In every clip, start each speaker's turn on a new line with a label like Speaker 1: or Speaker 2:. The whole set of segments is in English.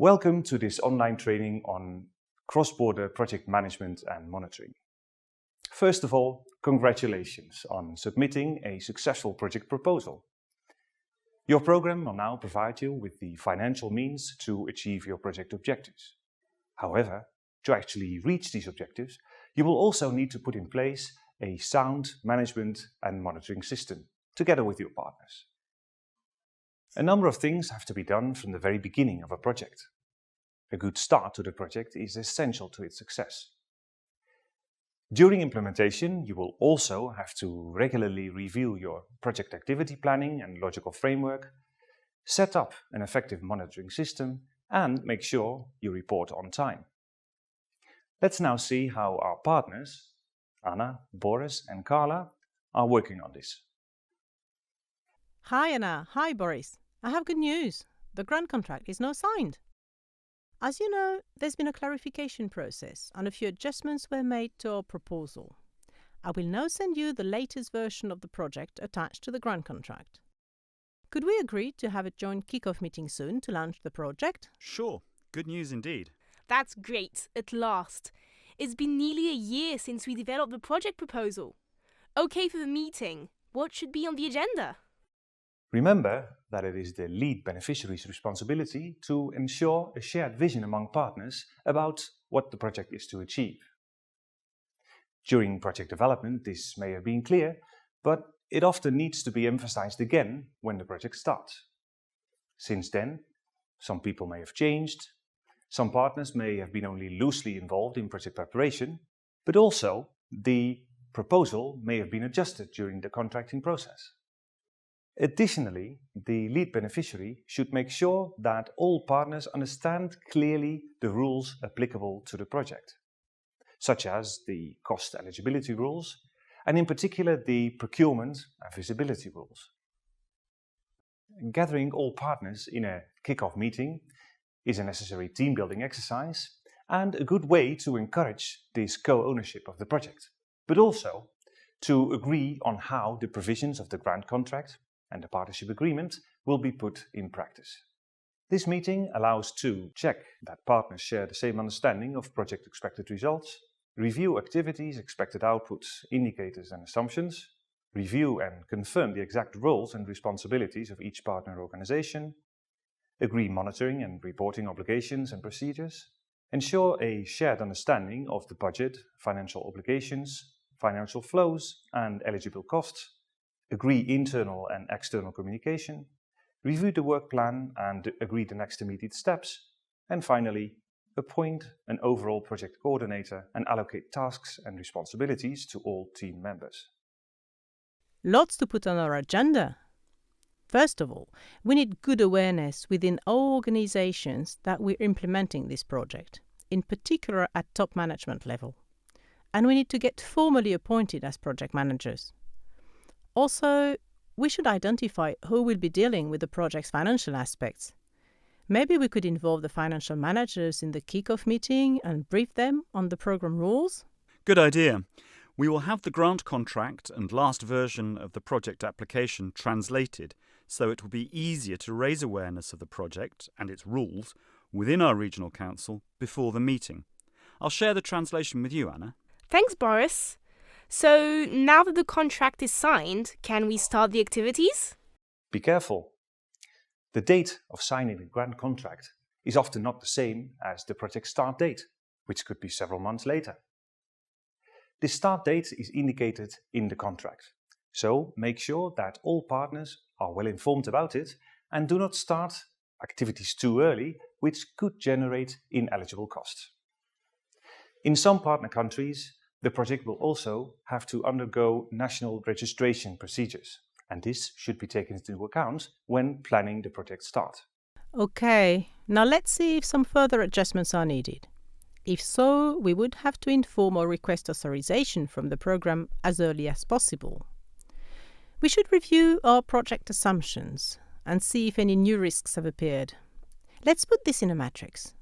Speaker 1: Welcome to this online training on cross-border project management and monitoring. First of all, congratulations on submitting a successful project proposal. Your program will now provide you with the financial means to achieve your project objectives. However, to actually reach these objectives, you will also need to put in place a sound management and monitoring system, together with your partners. A number of things have to be done from the very beginning of a project. A good start to the project is essential to its success. During implementation, you will also have to regularly review your project activity planning and logical framework, set up an effective monitoring system, and make sure you report on time. Let's now see how our partners, Anna, Boris and Carla, are working on this.
Speaker 2: Hi Anna, hi Boris. I have good news. The grant contract is now signed. As you know, there's been a clarification process and a few adjustments were made to our proposal. I will now send you the latest version of the project attached to the grant contract. Could we agree to have a joint kick-off meeting soon to launch the project?
Speaker 3: Sure. Good news indeed.
Speaker 4: That's great, at last. It's been nearly a year since we developed the project proposal. Okay for the meeting. What should be on the agenda?
Speaker 1: Remember that it is the lead beneficiary's responsibility to ensure a shared vision among partners about what the project is to achieve. During project development, this may have been clear, but it often needs to be emphasized again when the project starts. Since then, some people may have changed, some partners may have been only loosely involved in project preparation, but also the proposal may have been adjusted during the contracting process. Additionally, the lead beneficiary should make sure that all partners understand clearly the rules applicable to the project, such as the cost eligibility rules, and in particular the procurement and visibility rules. Gathering all partners in a kick-off meeting is a necessary team-building exercise and a good way to encourage this co-ownership of the project, but also to agree on how the provisions of the grant contract and the partnership agreement will be put in practice. This meeting allows to check that partners share the same understanding of project expected results, review activities, expected outputs, indicators and assumptions, review and confirm the exact roles and responsibilities of each partner organization, agree monitoring and reporting obligations and procedures, ensure a shared understanding of the budget, financial obligations, financial flows and eligible costs, agree internal and external communication, review the work plan and agree the next immediate steps, and finally, appoint an overall project coordinator and allocate tasks and responsibilities to all team members.
Speaker 2: Lots to put on our agenda. First of all, we need good awareness within our organizations that we're implementing this project, in particular at top management level. And we need to get formally appointed as project managers. Also, we should identify who will be dealing with the project's financial aspects. Maybe we could involve the financial managers in the kick-off meeting and brief them on the program rules.
Speaker 3: Good idea. We will have the grant contract and last version of the project application translated, so it will be easier to raise awareness of the project and its rules within our regional council before the meeting. I'll share the translation with you, Anna.
Speaker 4: Thanks, Boris. So, now that the contract is signed, can we start the activities?
Speaker 1: Be careful. The date of signing the grant contract is often not the same as the project start date, which could be several months later. The start date is indicated in the contract, so make sure that all partners are well informed about it and do not start activities too early, which could generate ineligible costs. In some partner countries, the project will also have to undergo national registration procedures, and this should be taken into account when planning the project start.
Speaker 2: Okay, now let's see if some further adjustments are needed. If so, we would have to inform or request authorization from the program as early as possible. We should review our project assumptions and see if any new risks have appeared. Let's put this in a matrix.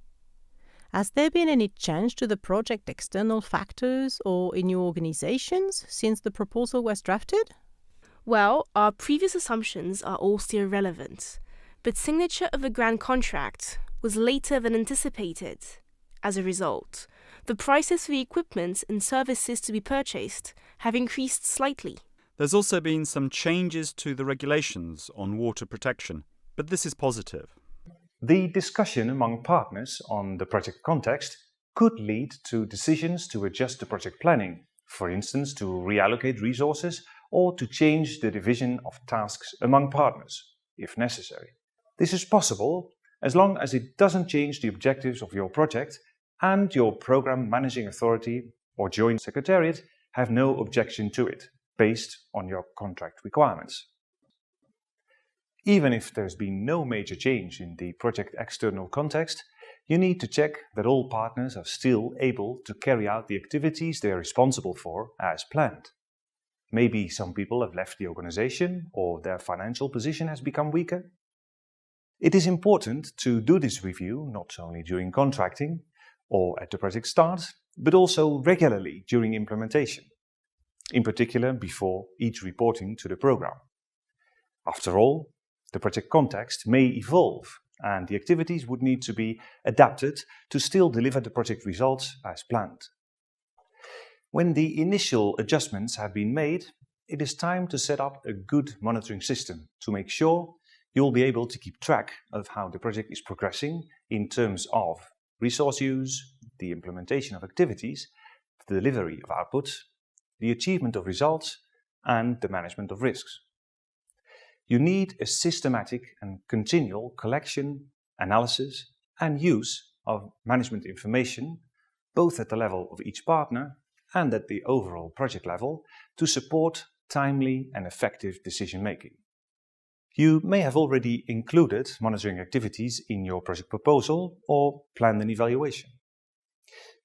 Speaker 2: Has there been any change to the project external factors or in your organizations since the proposal was drafted?
Speaker 4: Well, our previous assumptions are all still relevant, but signature of the grant contract, was later than anticipated. As a result, the prices for the equipment and services to be purchased have increased slightly.
Speaker 3: There's also been some changes to the regulations on water protection, but this is positive.
Speaker 1: The discussion among partners on the project context could lead to decisions to adjust the project planning, for instance, to reallocate resources or to change the division of tasks among partners, if necessary. This is possible as long as it doesn't change the objectives of your project and your program managing authority or joint secretariat have no objection to it, based on your contract requirements. Even if there's been no major change in the project external context, you need to check that all partners are still able to carry out the activities they are responsible for as planned. Maybe some people have left the organization or their financial position has become weaker. It is important to do this review not only during contracting or at the project start, but also regularly during implementation, in particular before each reporting to the program. After all, the project context may evolve and the activities would need to be adapted to still deliver the project results as planned. When the initial adjustments have been made, it is time to set up a good monitoring system to make sure you'll be able to keep track of how the project is progressing in terms of resource use, the implementation of activities, the delivery of outputs, the achievement of results, and the management of risks. You need a systematic and continual collection, analysis, and use of management information, both at the level of each partner and at the overall project level, to support timely and effective decision-making. You may have already included monitoring activities in your project proposal or planned an evaluation.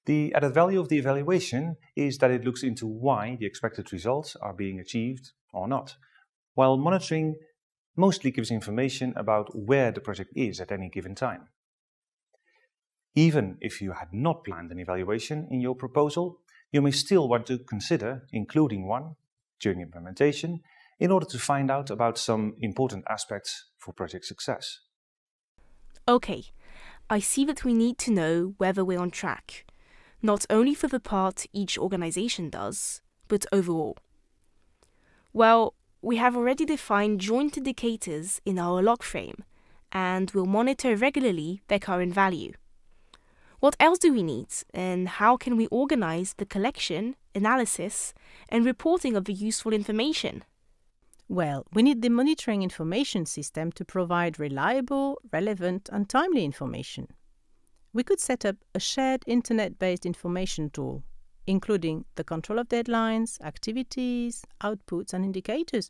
Speaker 1: The added value of the evaluation is that it looks into why the expected results are being achieved or not, while monitoring mostly gives information about where the project is at any given time. Even if you had not planned an evaluation in your proposal, you may still want to consider including one during implementation in order to find out about some important aspects for project success.
Speaker 4: Okay, I see that we need to know whether we're on track, not only for the part each organization does, but overall. Well, we have already defined joint indicators in our log frame, and we'll monitor regularly their current value. What else do we need, and how can we organize the collection, analysis, and reporting of the useful information?
Speaker 2: Well, we need the monitoring information system to provide reliable, relevant, and timely information. We could set up a shared internet-based information tool, including the control of deadlines, activities, outputs, and indicators,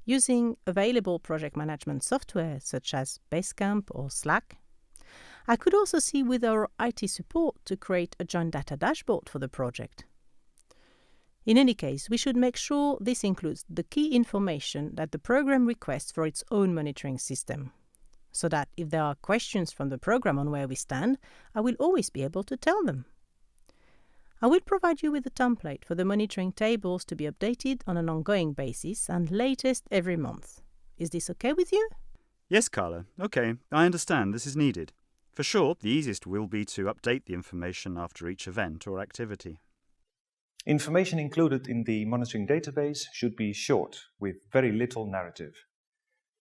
Speaker 2: using available project management software such as Basecamp or Slack. I could also see with our IT support to create a joint data dashboard for the project. In any case, we should make sure this includes the key information that the program requests for its own monitoring system, so that if there are questions from the program on where we stand, I will always be able to tell them. I will provide you with a template for the monitoring tables to be updated on an ongoing basis and latest every month. Is this okay with you?
Speaker 3: Yes, Carla. Okay, I understand this is needed. For sure, the easiest will be to update the information after each event or activity.
Speaker 1: Information included in the monitoring database should be short, with very little narrative.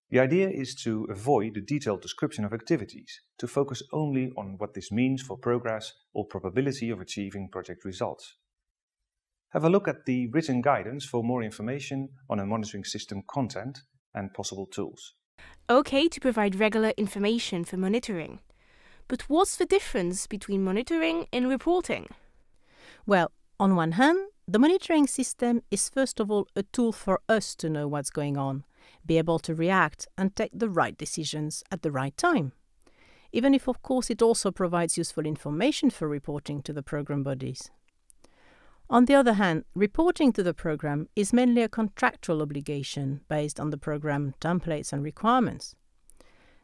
Speaker 1: The idea is to avoid the detailed description of activities, to focus only on what this means for progress or probability of achieving project results. Have a look at the written guidance for more information on a monitoring system content and possible tools.
Speaker 4: Okay to provide regular information for monitoring. But what's the difference between monitoring and reporting?
Speaker 2: Well, on one hand, the monitoring system is first of all a tool for us to know what's going on, be able to react and take the right decisions at the right time. Even if, of course, it also provides useful information for reporting to the program bodies. On the other hand, reporting to the program is mainly a contractual obligation based on the program templates and requirements.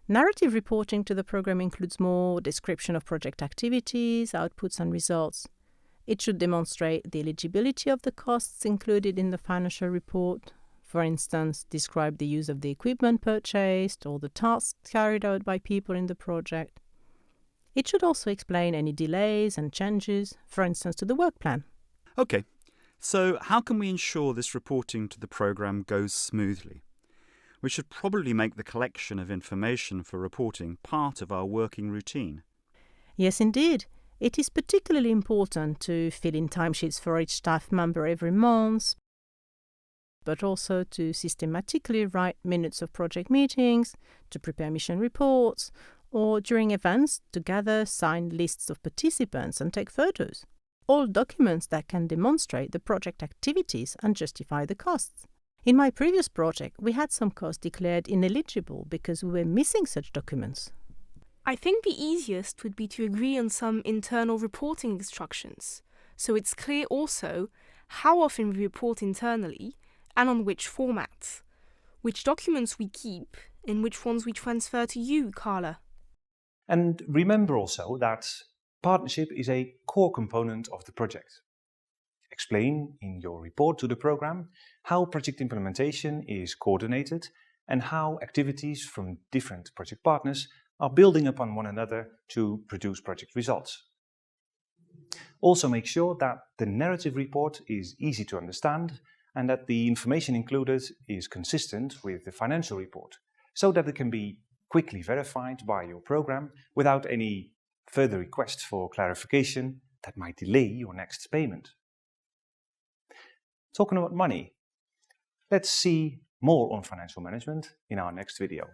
Speaker 2: Narrative reporting to the program includes more description of project activities, outputs, and results. It should demonstrate the eligibility of the costs included in the financial report. For instance, describe the use of the equipment purchased or the tasks carried out by people in the project. It should also explain any delays and changes, for instance to the work plan.
Speaker 3: OK, so how can we ensure this reporting to the programme goes smoothly? We should probably make the collection of information for reporting part of our working routine.
Speaker 2: Yes, indeed. It is particularly important to fill in timesheets for each staff member every month, but also to systematically write minutes of project meetings, to prepare mission reports, or during events to gather signed lists of participants and take photos. All documents that can demonstrate the project activities and justify the costs. In my previous project, we had some costs declared ineligible because we were missing such documents.
Speaker 4: I think the easiest would be to agree on some internal reporting instructions, so it's clear also how often we report internally and on which formats, which documents we keep and which ones we transfer to you, Carla.
Speaker 1: And remember also that partnership is a core component of the project. Explain in your report to the program how project implementation is coordinated and how activities from different project partners are building upon one another to produce project results. Also make sure that the narrative report is easy to understand and that the information included is consistent with the financial report, so that it can be quickly verified by your program without any further requests for clarification that might delay your next payment. Talking about money, let's see more on financial management in our next video.